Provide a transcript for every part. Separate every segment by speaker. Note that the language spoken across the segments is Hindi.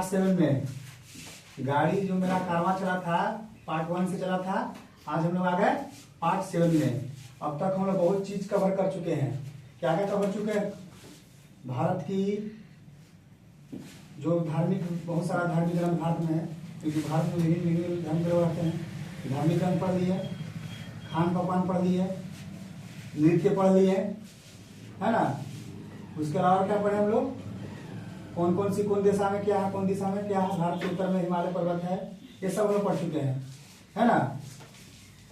Speaker 1: पार्ट 7 में। गाड़ी जो मेरा कारवां चला था पार्ट 1 से चला था, आज हम लोग आ गए पार्ट 7 में। अब तक हम लोग बहुत चीज कवर कर चुके हैं। क्या क्या कवर चुके हैं? भारत की जो धार्मिक, बहुत सारा धार्मिक ग्रंथ भारत में है, क्योंकि भारत में विभिन्न विभिन्न धर्म के लोग रहते हैं। धार्मिक ग्रंथ पढ़ लिए, खान पकवान पढ़ लिए, नृत्य पढ़ लिए, है ना। उसके अलावा क्या पढ़े हम लोग? कौन कौन सी, कौन दिशा में क्या है, कौन दिशा में क्या है, भारत के उत्तर में हिमालय पर्वत है, ये सब हम लोग पढ़ चुके हैं, है ना।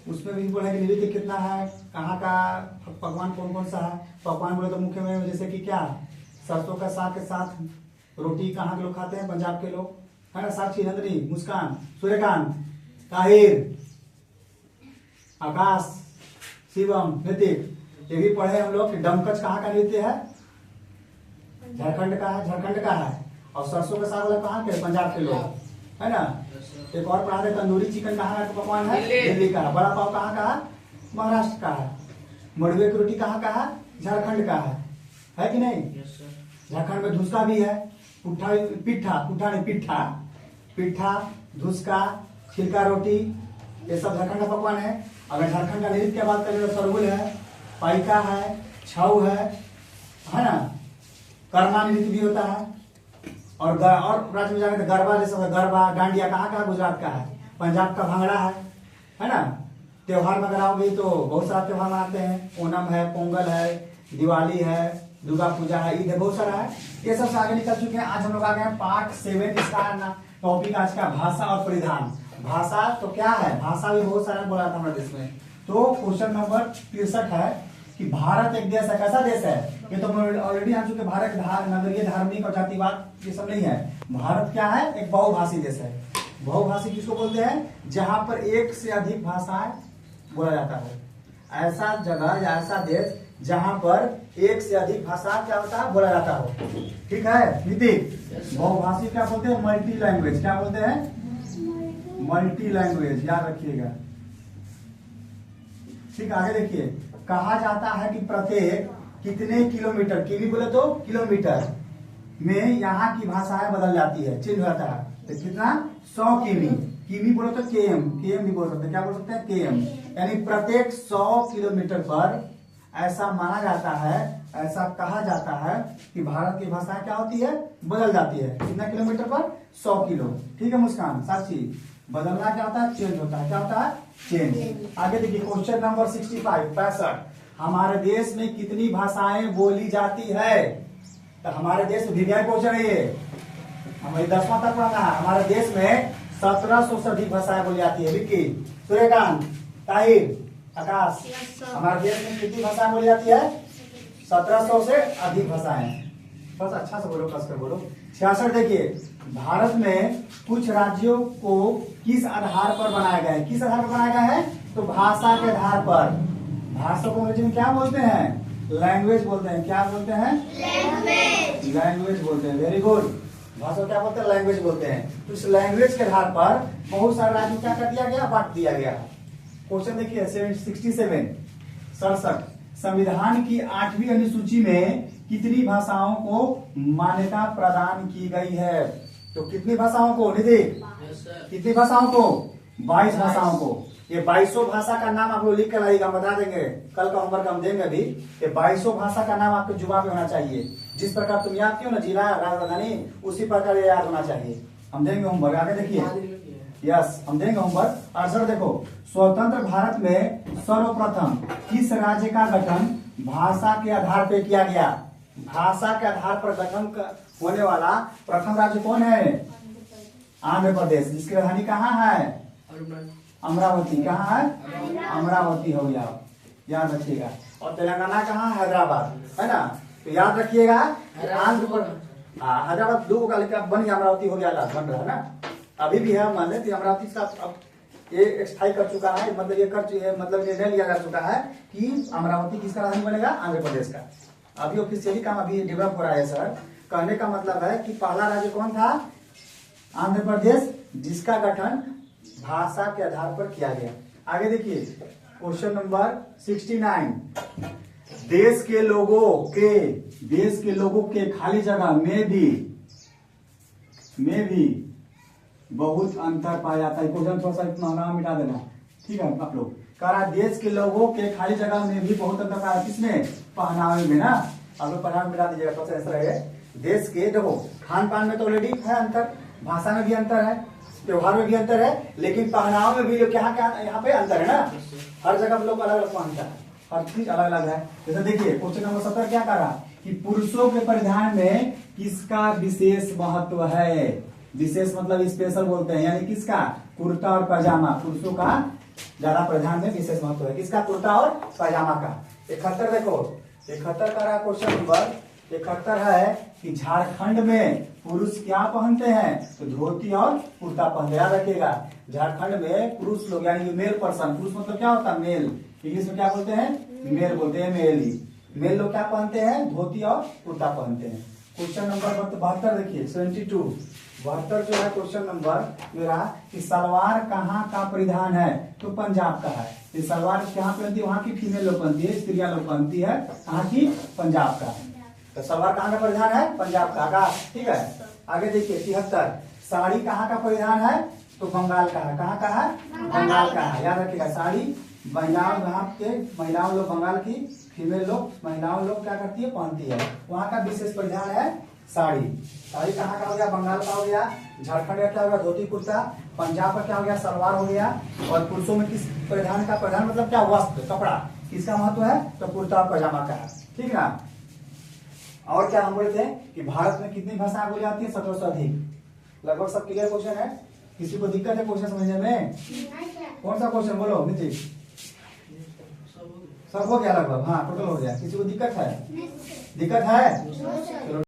Speaker 1: उसमें भी पढ़े कि नृत्य कितना है, कहाँ का पकवान कौन कौन सा है। पकवान बोले तो मुख्य में जैसे कि क्या, सरसों का साग के साथ रोटी कहाँ के लोग खाते हैं? पंजाब के लोग, है ना। साक्षी, नंदिनी, मुस्कान, सूर्यकांत, ताहिर, आकाश, शिवम, ऋतिक, ये भी पढ़े हम लोग। डमकच कहाँ का नृत्य है? झारखंड का है, झारखंड का है। और सरसों का साग वाला कहाँ के? पंजाब के लोग, है ना। एक और पढ़ा दे, तंदूरी चिकन कहाँ का पकवान है? दिल्ली का है। बड़ा पाव कहाँ का है? महाराष्ट्र का है। मड़ुए की रोटी कहाँ का है? झारखंड का है कि नहीं? झारखंड में धुसका भी है, पुट्ठा, पिट्ठा, पुट्ठा नहीं पिट्ठा, पिट्ठा, धुसका, छिलका रोटी, ये सब झारखंड का पकवान है। अगर झारखंड का नृत्य की बात करें तो सरहुल है, पाइका है, छऊ है ना। कर्मा नृत्य भी होता है। और राज्य में जाकर तो गरबा, जैसे गरबा, डांडिया कहाँ का? गुजरात का है। पंजाब का भांगड़ा है ना। त्योहार में अगर आओगे तो बहुत सारा त्योहार मनाते हैं। ओणम है, पोंगल है, दिवाली है, दुर्गा पूजा है, ईद है, बहुत सारा है। ये सब से आगे निकल चुके हैं। आज हम लोग आ गए हैं पार्ट 7। इसका टॉपिक आज का भाषा और परिधान। भाषा तो क्या है? भाषा भी बहुत सारा बोला था हमारे देश में। तो क्वेश्चन नंबर 63 है कि भारत एक देश है, कैसा देश है? ये तो ऑलरेडी आ चुके। भारत नगरीय, धार्मिक और जातिवाद ये सब नहीं है। भारत क्या है? एक बहुभाषी देश है। बहुभाषी किसको बोलते हैं? जहां पर एक से अधिक भाषाएं बोला जाता है। ऐसा जगह या ऐसा देश जहां पर एक से अधिक भाषा क्या होता है? बोला जाता हो। ठीक है नितिन? बहुभाषी क्या बोलते हैं? Multi language. क्या बोलते हैं? मल्टी लैंग्वेज, याद रखिएगा। ठीक, आगे देखिए। कहा जाता है कि प्रत्येक कितने किलोमीटर, किमी बोले तो किलोमीटर में यहाँ की भाषाएं बदल जाती है, चेंज होता है। तो कितना? 100 किमी। किमी बोले तो केएम, केएम भी बोल सकते हैं। क्या बोल सकते हैं? केएम। यानी प्रत्येक 100 किलोमीटर पर ऐसा माना जाता है, ऐसा कहा जाता है कि भारत की भाषा क्या होती है? बदल जाती है। कितना किलोमीटर पर? 100 किलो। ठीक है मुस्कान, साक्षी? बदलना क्या होता है? चेंज होता है। क्या होता है? चेंज। आगे देखिए क्वेश्चन नंबर 65। हमारे देश में कितनी भाषाएं बोली जाती है? तो हमारे देश में विज्ञान क्वेश्चन है ये, हमें 10वां तक पढ़ना है। हमारे देश में 1700 से अधिक भाषाएं बोली जाती है। विक्की, सूर्यकांत, ताहिर, आकाश, हमारे देश में कितनी भाषाएं बोली जाती है? 1700 से अधिक भाषाएं। बस अच्छा से बोलो, कसकर बोलो। 66 देखिए, भारत में कुछ राज्यों को किस आधार पर बनाया गया है? किस आधार पर बनाया गया है? तो भाषा के आधार पर। भाषा को अंग्रेजी में क्या बोलते हैं? लैंग्वेज बोलते हैं। क्या बोलते हैं? लैंग्वेज। लैंग्वेज बोलते हैं। Very good. भाषा क्या बोलते हैं? लैंग्वेज बोलते हैं। तो इस लैंग्वेज के आधार पर बहुत सारे राज्यों क्या कर दिया गया? बांट दिया गया। क्वेश्चन देखिए 67 संविधान की 8वीं अनुसूची में कितनी भाषाओं को मान्यता प्रदान की गई है? तो कितनी भाषाओं को निधि? कितनी भाषाओं को? 22 भाषाओं को। ये 22 भाषा का नाम आप लोग लिख कर लाइएगा, बता देंगे। कल का होमवर्क हम देंगे अभी। ये 22 भाषा का नाम आपके जुबान पे होना चाहिए। जिस प्रकार तुम याद कियो ना जिला, राजधानी, उसी प्रकार ये याद होना चाहिए। हम देंगे होमवर्क। आगे देखिए, यस हम देंगे होमवर्क। आंसर देखो, स्वतंत्र भारत में सर्वप्रथम किस राज्य का गठन भाषा के आधार पर किया गया? भाषा के आधार पर गठन होने वाला प्रथम राज्य कौन है? आंध्र प्रदेश, जिसकी राजधानी कहाँ है? अमरावती। कहाँ है? अमरावती हो गया, याद रखिएगा। और तेलंगाना कहाँ? हैदराबाद, है ना। तो याद रखिएगा आंध्र प्रदेश, हैदराबाद 2 का लेकर बन गया, अमरावती हो गया, बन रहा है ना। अभी भी है, मान लेते अमरावती का अब ये स्थायी कर चुका है, मतलब ये मतलब निर्णय लिया जा चुका है कि अमरावती किसका राजधानी बनेगा? आंध्र प्रदेश का। अभी ऑफिशियली काम अभी डेवलप हो रहा है सर। कहने का मतलब है कि पहला राज्य कौन था? आंध्र प्रदेश, जिसका गठन भाषा के आधार पर किया गया। आगे देखिए क्वेश्चन नंबर 69 देश के लोगों के खाली जगह में भी में भी बहुत अंतर पाया जाता है। क्वेश्चन थोड़ा सा नाम मिटा देना, ठीक है आप लोग। कह रहा देश के लोगों के खाली जगह में भी बहुत अंतर पाया, किसमें? पहनावे में ना। आप लोग पहनावे मिटा दीजिएगा, थोड़ा सा ऐसा रहे। देश के देखो खान पान में तो ऑलरेडी है अंतर, भाषा में भी अंतर है, त्योहार में भी अंतर है, लेकिन पहनाव में भी क्या क्या यहाँ पे अंतर है ना। हर जगह लोग अलग अलग पहनता है, हर चीज अलग अलग है। जैसे देखिए क्वेश्चन नंबर 17 क्या कह रहा कि पुरुषों के परिधान में किसका विशेष महत्व है? विशेष मतलब स्पेशल बोलते हैं, यानी किसका? कुर्ता और पैजामा। पुरुषों का ज्यादा परिधान में विशेष महत्व है, किसका? कुर्ता और पैजामा का। 71 देखो 71 का रहा क्वेश्चन नंबर 71 है कि झारखंड में पुरुष क्या पहनते हैं? तो धोती और कुर्ता पहनते हैं। याद रखिएगा झारखंड में पुरुष लोग यानी मेल पर्सन, पुरुष मतलब क्या होता है? मेल। इंग्लिश में क्या बोलते हैं? मेल बोलते हैं, मेल। मेल लोग क्या पहनते हैं? धोती और कुर्ता पहनते हैं। क्वेश्चन नंबर 72 देखिए 72 72 जो है क्वेश्चन नंबर मेरा कि सलवार कहाँ का परिधान है? तो पंजाब का है। ये सलवार कहाँ पहनती है? वहाँ की फीमेल लोग पहनती है, स्त्रियां लोग पहनती है। कहाँ की? पंजाब का। तो सलवार कहाँ का परिधान है? पंजाब का। ठीक है, आगे देखिए 73 साड़ी कहाँ का परिधान है? तो बंगाल का है। कहाँ का है? बंगाल का है। याद रखिएगा साड़ी महिलाओं के महिलाओं लोग बंगाल की फीमेल लोग महिलाओं लोग क्या करती है? पहनती है। वहाँ का विशेष परिधान है साड़ी। साड़ी कहाँ का हो गया? बंगाल का हो गया। झारखंड का क्या हो गया? धोती कुर्ता। पंजाब का क्या हो गया? सलवार हो गया। और पुरुषों में किस परिधान का? परिधान मतलब क्या? वस्त्र, कपड़ा। किसका महत्व है? तो कुर्ता और पैजामा का है। ठीक है। और क्या हम बोले थे कि भारत में कितनी भाषाएं बोली जाती है? 17 से अधिक। लगभग सब क्लियर क्वेश्चन है। किसी को दिक्कत है क्वेश्चन समझने में? कौन सा क्वेश्चन बोलो नीतीश? सब हो गया लगभग। हाँ टोटल हो गया। किसी को दिक्कत है? दिक्कत है? चलो।